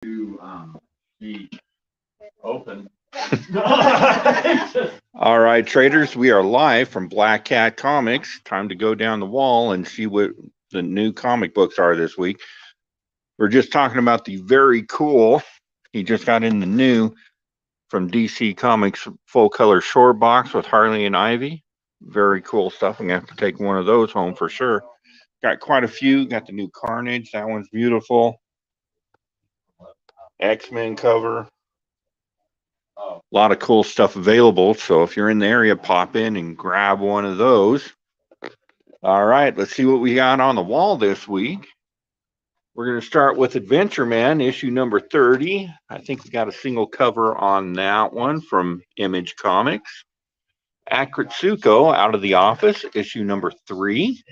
be open. All right, traders, we are live from Black Cat Comics. Time to go down the wall and see what the new comic books are this week. We're just talking about the very cool, he just got in the new from DC Comics full color short box with Harley and Ivy. Very cool stuff. I'm going to have to take one of those home for sure. Got quite a few. Got the new Carnage. That one's beautiful. X-Men cover. A lot of cool stuff available. So if you're in the area, pop in and grab one of those. All right, let's see what we got on the wall this week. We're going to start with Adventure Man, issue number 30. I think we got a single cover on that one from Image Comics. Akatsuko, Out of the Office, issue number 3.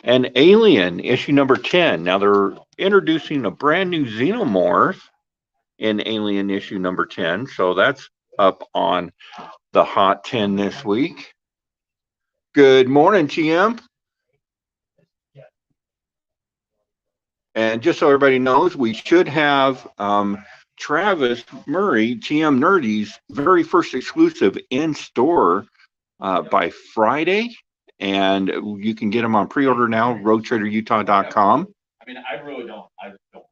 And Alien, issue number 10. Now they're introducing a brand new Xenomorph in Alien issue number 10. So that's up on the Hot 10 this week. Good morning, TM. And just so everybody knows, we should have Travis Murray, TM Nerdy's very first exclusive in store by Friday. And you can get them on pre-order now, roadtraderutah.com. I mean, I really don't. I just don't.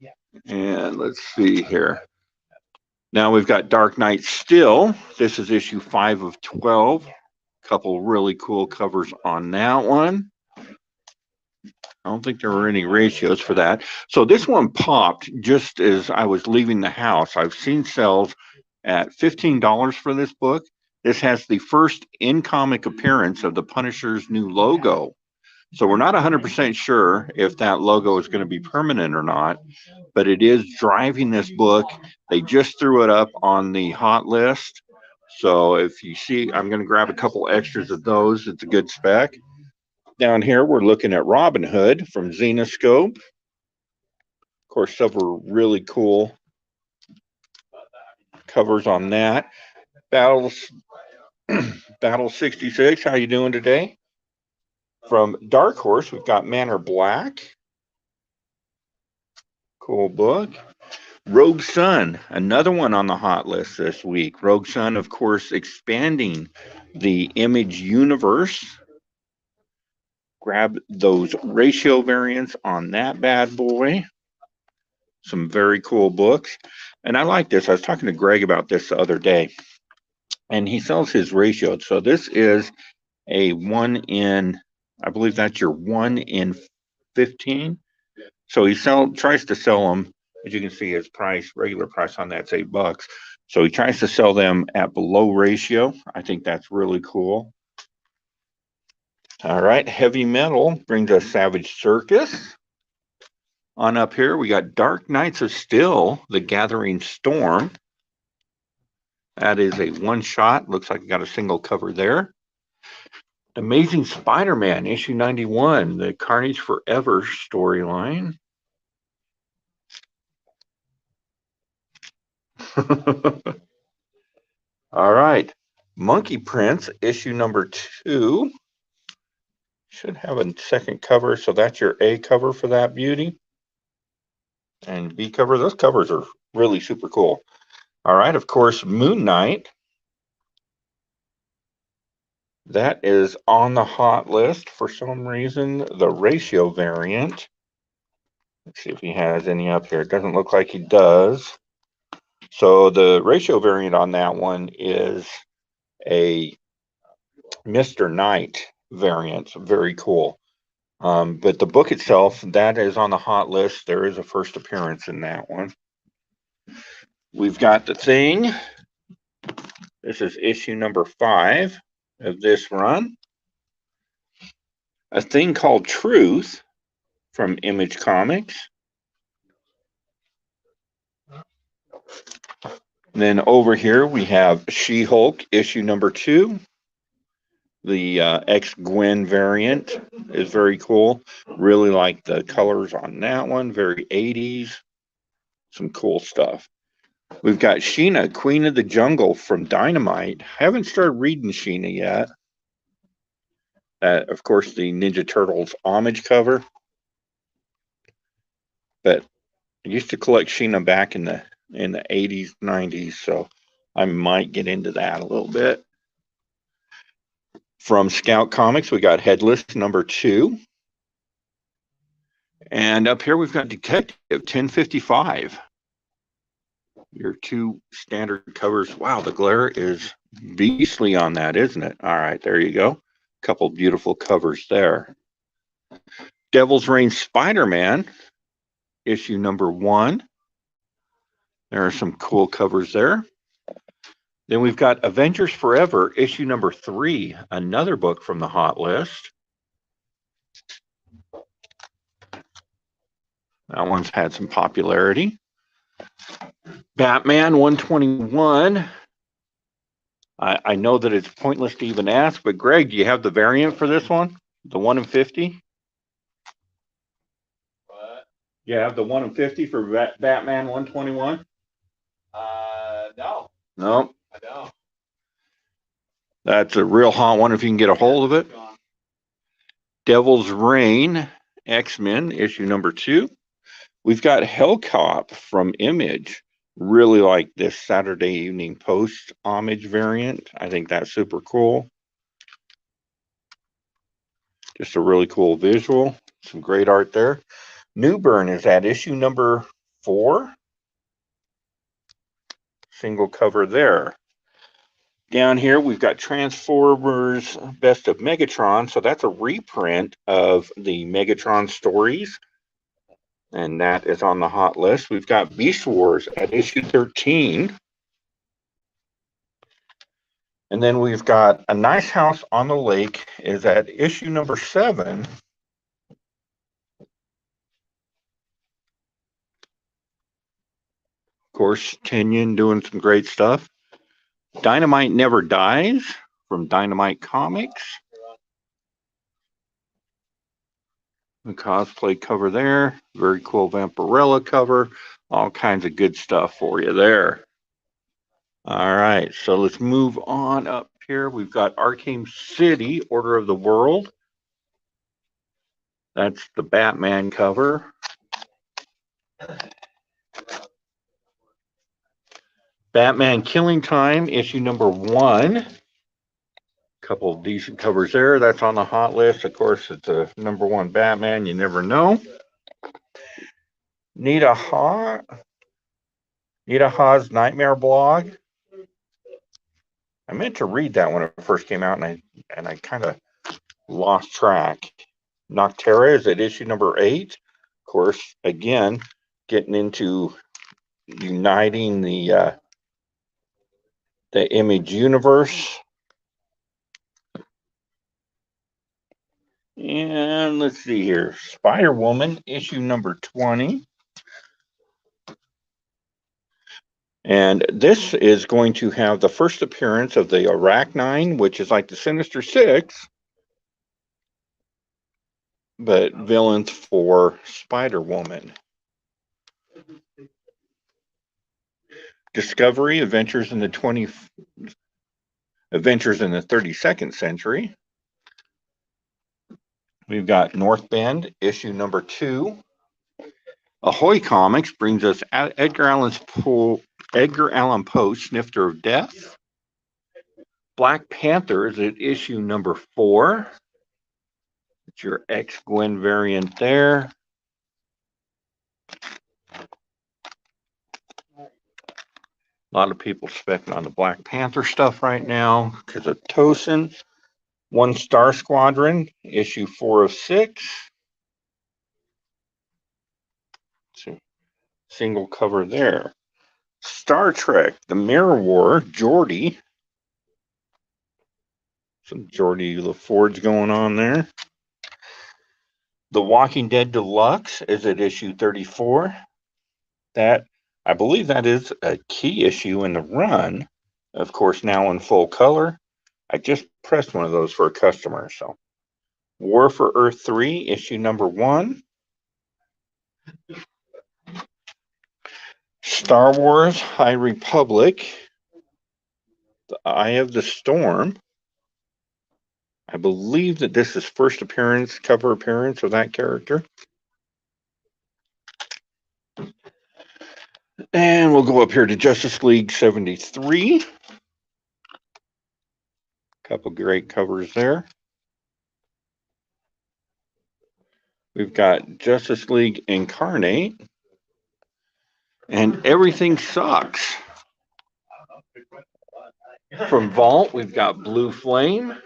Yeah. And let's see here. Now we've got Dark Knight Still. This is issue 5 of 12. Couple really cool covers on that one. I don't think there were any ratios for that. So this one popped just as I was leaving the house. I've seen sales at $15 for this book. This has the first in-comic appearance of the Punisher's new logo. So we're not 100% sure if that logo is going to be permanent or not, but it is driving this book. They just threw it up on the hot list. So if you see, I'm going to grab a couple extras of those. It's a good spec. Down here, we're looking at Robin Hood from Zenoscope. Of course, several really cool covers on that. Battle 66, how you doing today? From Dark Horse, we've got Manor Black. Cool book. Rogue Sun, another one on the hot list this week. Rogue Sun, of course, expanding the Image universe. Grab those ratio variants on that bad boy. Some very cool books. And I like this. I was talking to Greg about this the other day. And he sells his ratio. So this is a 1 in, I believe that's your 1 in 15. So he tries to sell them. As you can see, his price, regular price on that's $8. So he tries to sell them at below ratio. I think that's really cool. All right, Heavy Metal brings us Savage Circus. On up here, we got Dark Knights of Steel, The Gathering Storm. That is a one-shot. Looks like we got a single cover there. Amazing Spider-Man, issue 91, the Carnage Forever storyline. All right, Monkey Prince, issue number 2. Should have a second cover, so that's your A cover for that beauty. And B cover, those covers are really super cool. All right, of course, Moon Knight. That is on the hot list for some reason, the ratio variant. Let's see if he has any up here. It doesn't look like he does. So the ratio variant on that one is a Mr. Knight variant. Very cool. But the book itself, that is on the hot list. There is a first appearance in that one. We've got The Thing. This is issue number 5 of this run. A Thing Called Truth from Image Comics. And then over here we have She-Hulk issue number 2. The ex-Gwen variant is very cool. Really like the colors on that one. Very 80s. Some cool stuff. We've got Sheena, Queen of the Jungle from Dynamite. Haven't started reading Sheena yet. Of course, the Ninja Turtles homage cover. But I used to collect Sheena back in the 80s, 90s, so I might get into that a little bit. From Scout Comics, we got Headless #2. And up here we've got Detective 1055. Your two standard covers. Wow, the glare is beastly on that, isn't it? All right, there you go. Couple beautiful covers there. Devil's Reign Spider-Man, issue #1. There are some cool covers there. Then we've got Avengers Forever, issue #3, another book from the hot list. That one's had some popularity. Batman 121. I know that it's pointless to even ask, but Greg, do you have the variant for this one? The 1 in 50? What? You have the 1 in 50 for Batman 121? No. No. I don't. That's a real hot one if you can get a hold of it. Devil's Reign, X-Men, issue #2. We've got Hellcop from Image. Really like this Saturday Evening Post homage variant. I think that's super cool. Just a really cool visual. Some great art there. Newburn is at issue #4. Single cover there. Down here, we've got Transformers Best of Megatron. So that's a reprint of the Megatron stories. And that is on the hot list. We've got Beast Wars at issue 13. And then we've got A Nice House on the Lake is at issue #7. Of course, Tinian doing some great stuff. Dynamite Never Dies from Dynamite Comics. The cosplay cover there. Very cool Vampirella cover. All kinds of good stuff for you there. All right, so let's move on up here. We've got Arkham City, Order of the World. That's the Batman cover. Batman Killing Time, issue #1. Couple of decent covers there. That's on the hot list. Of course, it's a #1 Batman. You never know. Nita Ha's Nightmare Blog. I meant to read that when it first came out, and I kind of lost track. Noctera is at issue #8. Of course, again, getting into uniting the Image universe. And let's see here. Spider-Woman, issue #20. And this is going to have the first appearance of the Arachnine, which is like the Sinister Six, but villains for Spider-Woman. Discovery, Adventures in the 32nd Century. We've got North Bend, issue #2. Ahoy Comics brings us Edgar Allan Poe, Snifter of Death. Black Panther is at issue #4. It's your ex-Gwen variant there. A lot of people specking on the Black Panther stuff right now because of Tosin. One Star Squadron, issue 4 of 6. Single cover there. Star Trek, The Mirror War, Geordi. Some Geordi LaForge going on there. The Walking Dead Deluxe is at issue 34. That, I believe that is a key issue in the run. Of course, now in full color. I just pressed one of those for a customer. So, War for Earth 3, issue #1. Star Wars High Republic, The Eye of the Storm. I believe that this is first cover appearance of that character. And we'll go up here to Justice League 73. Couple great covers there. We've got Justice League Incarnate. And Everything Sucks. From Vault, we've got Blue Flame.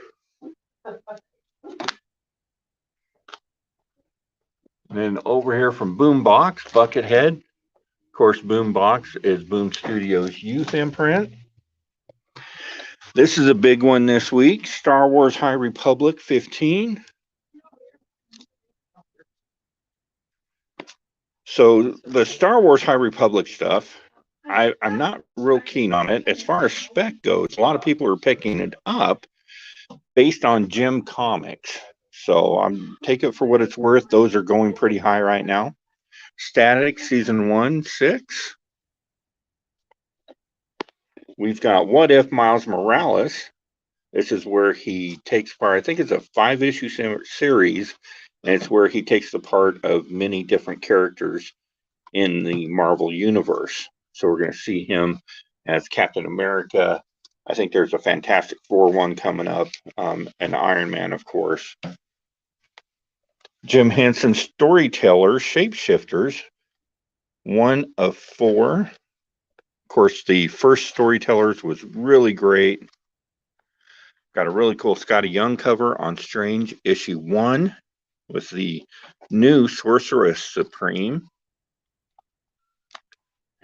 And then over here from Boombox, Buckethead. Of course, Boombox is Boom Studios' youth imprint. This is a big one this week. Star Wars High Republic 15. So the Star Wars High Republic stuff, I'm not real keen on it. As far as spec goes, a lot of people are picking it up based on Jim Comics. So I'm take it for what it's worth. Those are going pretty high right now. Static Season 1, 6. We've got What If Miles Morales. This is where he takes part. I think it's a 5-issue series, and it's where he takes the part of many different characters in the Marvel Universe. So we're going to see him as Captain America. I think there's a Fantastic Four one coming up, and Iron Man, of course. Jim Henson's Storyteller Shapeshifters, 1 of 4. Of course, the first Storytellers was really great. Got a really cool Scotty Young cover on Strange issue 1 with the new Sorceress Supreme.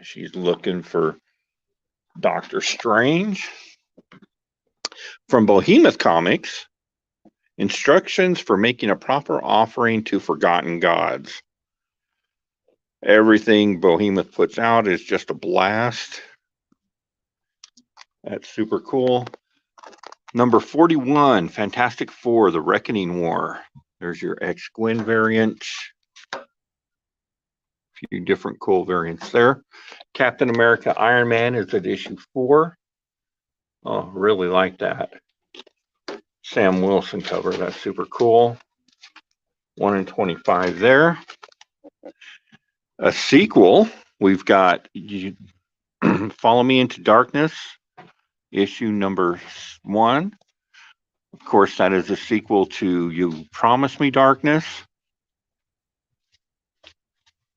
She's looking for Doctor Strange. From Behemoth Comics, Instructions for Making a Proper Offering to Forgotten Gods. Everything Behemoth puts out is just a blast. That's super cool. Number 41, Fantastic Four, The Reckoning War. There's your ex-Gwen variant. A few different cool variants there. Captain America Iron Man is at issue 4. Oh, really like that. Sam Wilson cover. That's super cool. 1 in 25 there. A sequel. We've got Follow Me Into Darkness, issue number 1. Of course, that is a sequel to You Promise Me Darkness.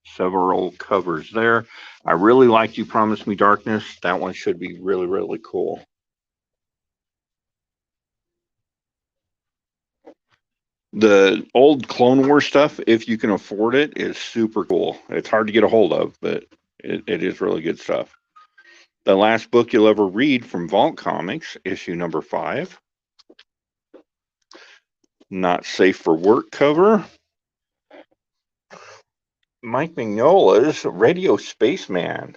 Several covers there. I really like You Promise Me Darkness. That one should be really, really cool. The old Clone Wars stuff, if you can afford it, is super cool. It's hard to get a hold of, but it is really good stuff. The Last Book You'll Ever Read from Vault Comics, issue number 5. Not Safe for Work cover. Mike Mignola's Radio Spaceman.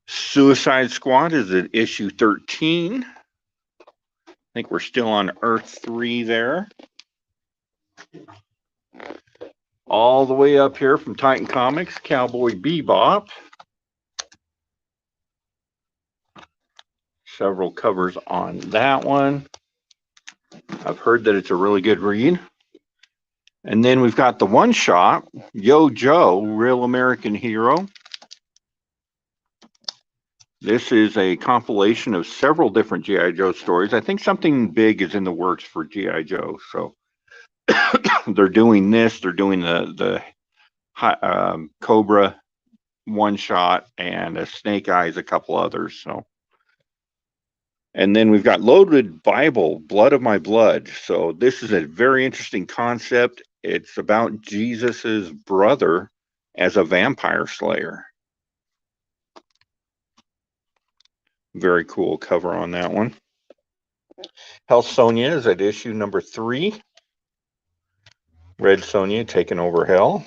Suicide Squad is at issue 13. I think we're still on Earth 3 there. All the way up here from Titan Comics, Cowboy Bebop. Several covers on that one. I've heard that it's a really good read. And then we've got the one-shot, Yo Joe, Real American Hero. This is a compilation of several different G.I. Joe stories. I think something big is in the works for G.I. Joe. So they're doing this. They're doing the Cobra one-shot and a Snake Eyes, a couple others. So. And then we've got Loaded Bible, Blood of My Blood. So this is a very interesting concept. It's about Jesus's brother as a vampire slayer. Very cool cover on that one. Hell Sonja is at issue number 3. Red Sonja taking over Hell.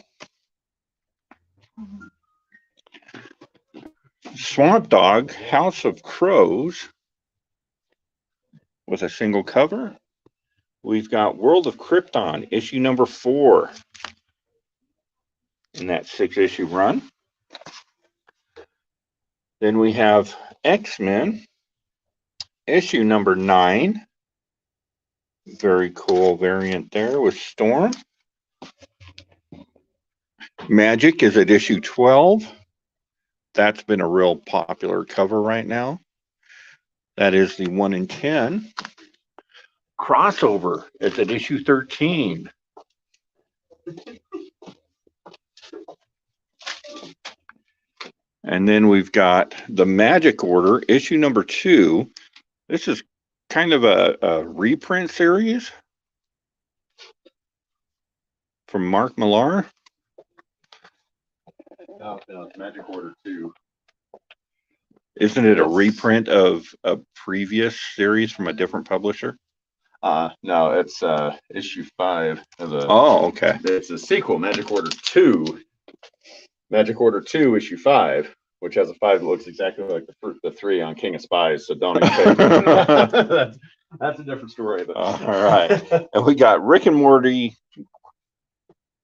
Swamp Dog, House of Crows with a single cover. We've got World of Krypton, issue number 4 in that 6-issue run. Then we have X-Men, issue number 9. Very cool variant there with Storm. Magic is at issue 12. That's been a real popular cover right now. That is the 1 in 10. Crossover is at issue 13. And then we've got the Magic Order, issue number 2. This is kind of a reprint series from Mark Millar. No, Magic Order 2. Isn't it a reprint of a previous series from a different publisher? No, it's issue 5 of the. Oh, okay. It's a sequel, Magic Order 2. Magic Order 2, issue 5, which has a 5 that looks exactly like the 3 on King of Spies. So don't expect. That's a different story. But. All right. And we got Rick and Morty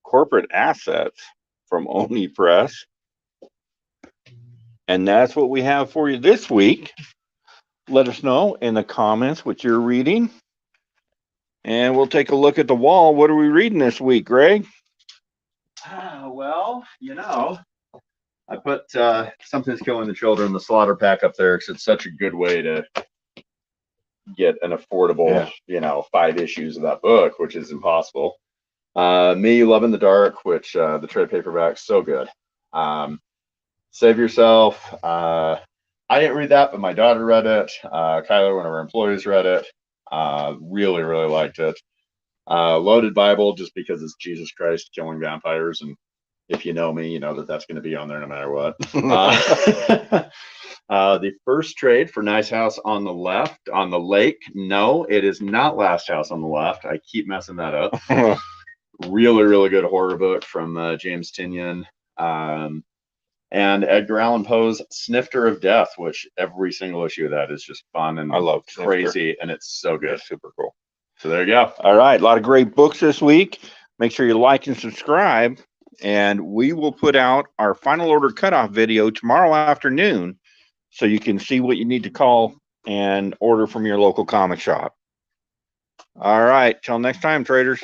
Corporate Assets from Oni Press. And that's what we have for you this week. Let us know in the comments what you're reading. And we'll take a look at the wall. What are we reading this week, Greg? Well, I put Something's Killing the Children, the Slaughter Pack up there because it's such a good way to get an affordable, 5 issues of that book, which is impossible. Me, Love in the Dark, which the trade paperback's so good. Save Yourself. I didn't read that, but my daughter read it. Kyler, one of our employees, read it. Really, really liked it. Loaded Bible, just because it's Jesus Christ killing vampires, and if you know me, you know that that's going to be on there no matter what. The first trade for Nice House on the Left on the Lake. No, it is not Last House on the Left. I keep messing that up. Really, really good horror book from James Tynion. And Edgar Allan Poe's Snifter of Death, which every single issue of that is just fun and I love crazy, and it's so good. It's super cool. So there you go. All right. A lot of great books this week. Make sure you like and subscribe. And we will put out our final order cutoff video tomorrow afternoon so you can see what you need to call and order from your local comic shop. All right. Till next time, traders.